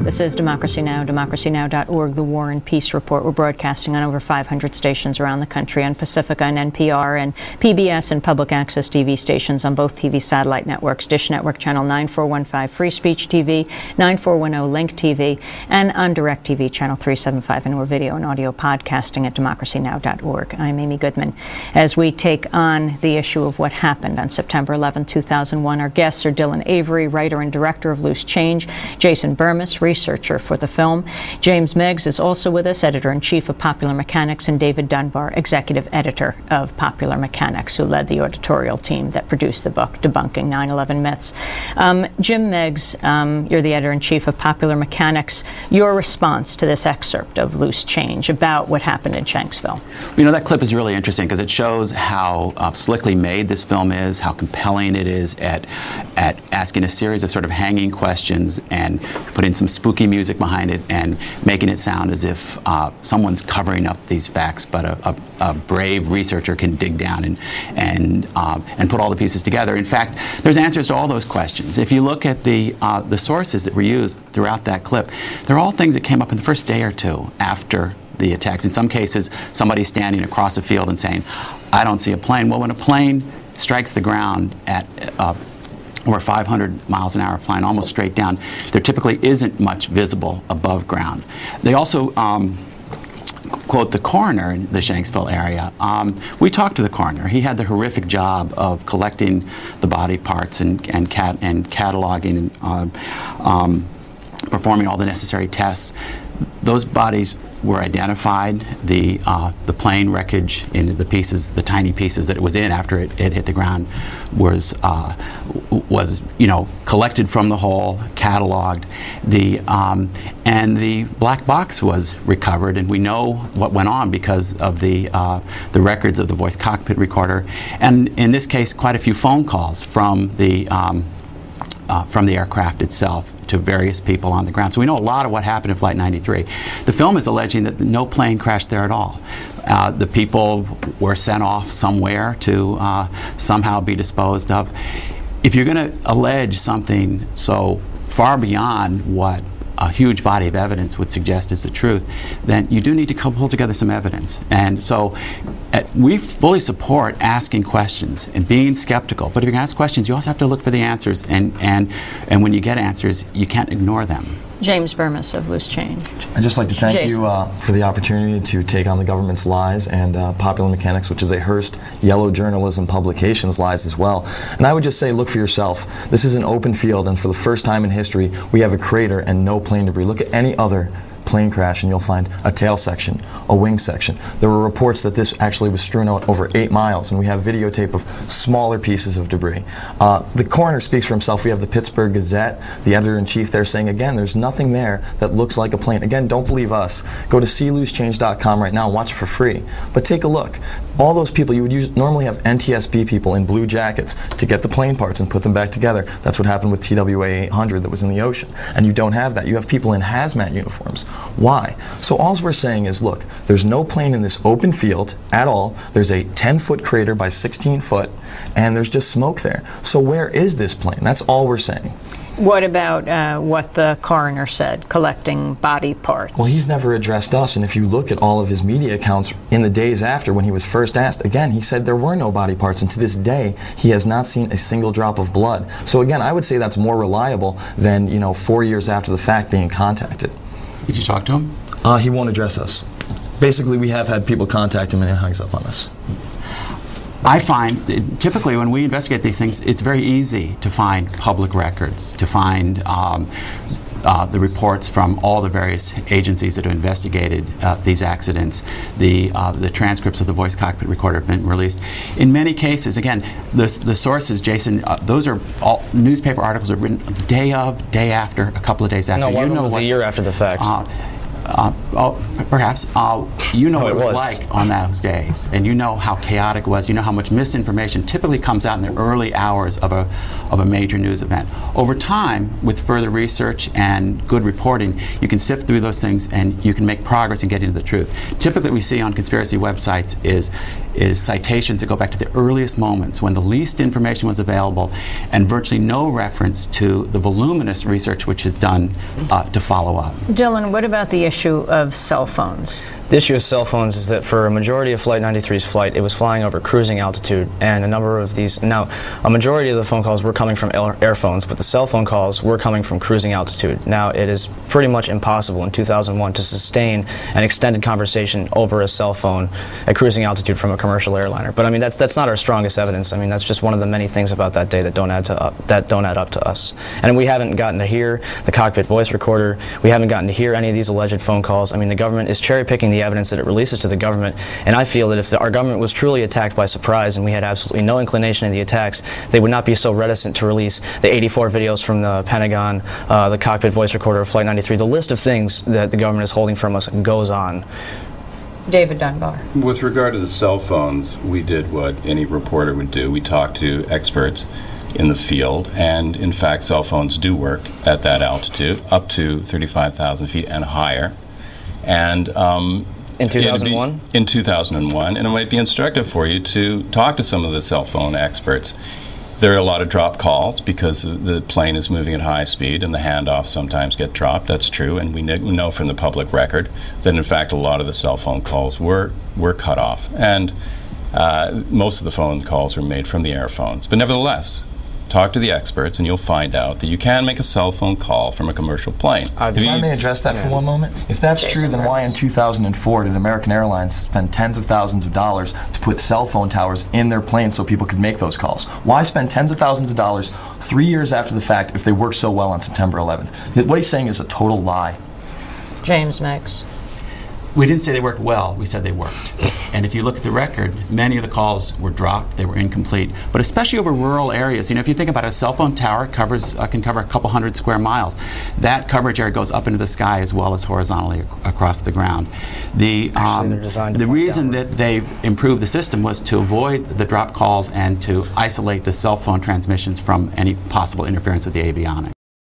This is Democracy Now!, democracynow.org, The War and Peace Report. We're broadcasting on over 500 stations around the country, on Pacifica and NPR and PBS and public access TV stations on both TV satellite networks, Dish Network Channel 9415, Free Speech TV, 9410 Link TV, and on DirecTV Channel 375, and we're video and audio podcasting at democracynow.org. I'm Amy Goodman. As we take on the issue of what happened on September 11, 2001, our guests are Dylan Avery, writer and director of Loose Change, Jason Bermas, researcher for the film. James Meigs is also with us, editor-in-chief of Popular Mechanics, and David Dunbar, executive editor of Popular Mechanics, who led the editorial team that produced the book, Debunking 9/11 Myths. Jim Meigs, you're the editor-in-chief of Popular Mechanics. Your response to this excerpt of Loose Change about what happened in Shanksville? You know, that clip is really interesting because it shows how slickly made this film is, how compelling it is at asking a series of sort of hanging questions and putting some spooky music behind it and making it sound as if someone's covering up these facts, but a brave researcher can dig down and put all the pieces together. In fact, there's answers to all those questions. If you look at the sources that were used throughout that clip, they're all things that came up in the first day or two after the attacks. In some cases, somebody's standing across a field and saying, I don't see a plane. Well, when a plane strikes the ground at or 500 miles an hour flying almost straight down, there typically isn't much visible above ground. They also quote the coroner in the Shanksville area. We talked to the coroner. He had the horrific job of collecting the body parts and cataloging and performing all the necessary tests. Those bodies were identified. The plane wreckage in the pieces, the tiny pieces that it was in after it hit the ground, was collected from the hole, cataloged. And the black box was recovered, and we know what went on because of the records of the voice cockpit recorder, and in this case, quite a few phone calls from the aircraft itself to various people on the ground. So we know a lot of what happened in Flight 93. The film is alleging that no plane crashed there at all. The people were sent off somewhere to somehow be disposed of. If you're going to allege something so far beyond what a huge body of evidence would suggest is the truth, then you do need to pull together some evidence. And so we fully support asking questions and being skeptical. But if you're going to ask questions, you also have to look for the answers. And when you get answers, you can't ignore them. James Bermas of Loose Change. I'd just like to thank you for the opportunity to take on the government's lies, and Popular Mechanics, which is a Hearst Yellow Journalism Publications, lies as well. And I would just say, look for yourself. This is an open field, and for the first time in history, we have a crater and no plane debris. Look at any other plane crash and you'll find a tail section, a wing section. There were reports that this actually was strewn out over 8 miles, and we have videotape of smaller pieces of debris. The coroner speaks for himself. We have the Pittsburgh Gazette, the editor-in-chief there saying, again, there's nothing there that looks like a plane. Again, don't believe us. Go to seeloosechange.com right now and watch it for free. But take a look. All those people, you would normally have NTSB people in blue jackets to get the plane parts and put them back together. That's what happened with TWA 800 that was in the ocean. And you don't have that. You have people in hazmat uniforms. Why? So all we're saying is, look, there's no plane in this open field at all. There's a 10-foot crater by 16 foot, and there's just smoke there. So where is this plane? That's all we're saying. What about what the coroner said, collecting body parts? Well, he's never addressed us, and if you look at all of his media accounts in the days after when he was first asked, again, he said there were no body parts, and to this day, he has not seen a single drop of blood. So again, I would say that's more reliable than, 4 years after the fact being contacted. Did you talk to him? He won't address us. Basically, we have had people contact him, and he hangs up on us. I find, typically when we investigate these things, it's very easy to find public records, to find the reports from all the various agencies that have investigated these accidents. The transcripts of the voice cockpit recorder have been released. In many cases, again, the sources, Jason, those are all newspaper articles that are written the day of, day after, a couple of days after. No, one of them was a year after the fact. Oh, perhaps. You know what it was was. like on those days, and you know how chaotic it was. You know how much misinformation typically comes out in the early hours of a major news event. Over time, with further research and good reporting, you can sift through those things and you can make progress in getting to the truth. Typically, what we see on conspiracy websites is citations that go back to the earliest moments when the least information was available, and virtually no reference to the voluminous research which is done to follow up. Dylan, what about the issue of cell phones? The issue of cell phones is that for a majority of Flight 93's flight, it was flying over cruising altitude, and a number of these, now, a majority of the phone calls were coming from air phones, but the cell phone calls were coming from cruising altitude. Now, it is pretty much impossible in 2001 to sustain an extended conversation over a cell phone at cruising altitude from a commercial airliner. But I mean, that's not our strongest evidence. I mean, that's just one of the many things about that day that don't add up to us. And we haven't gotten to hear the cockpit voice recorder. We haven't gotten to hear any of these alleged phone calls. I mean, the government is cherry-picking the evidence that it releases to the government, and I feel that if our government was truly attacked by surprise and we had absolutely no inclination in the attacks, they would not be so reticent to release the 84 videos from the Pentagon, the cockpit voice recorder of Flight 93. The list of things that the government is holding from us goes on. David Dunbar. With regard to the cell phones, we did what any reporter would do. We talked to experts in the field, and in fact cell phones do work at that altitude, up to 35,000 feet and higher. And in 2001? In 2001, and it might be instructive for you to talk to some of the cell phone experts. There are a lot of drop calls because the plane is moving at high speed and the handoffs sometimes get dropped. That's true, and we know from the public record that in fact a lot of the cell phone calls were cut off, and most of the phone calls were made from the air phones. But nevertheless, talk to the experts and you'll find out that you can make a cell phone call from a commercial plane. If I may address that for one moment. If that's true, then why in 2004 did American Airlines spend tens of thousands of dollars to put cell phone towers in their planes so people could make those calls? Why spend tens of thousands of dollars 3 years after the fact if they worked so well on September 11th? What he's saying is a total lie. James Meigs. We didn't say they worked well, we said they worked. And if you look at the record, many of the calls were dropped, they were incomplete. But especially over rural areas, you know, if you think about it, a cell phone tower can cover a couple hundred square miles. That coverage area goes up into the sky as well as horizontally across the ground. The reason that they've improved the system was to avoid the drop calls and to isolate the cell phone transmissions from any possible interference with the avionics.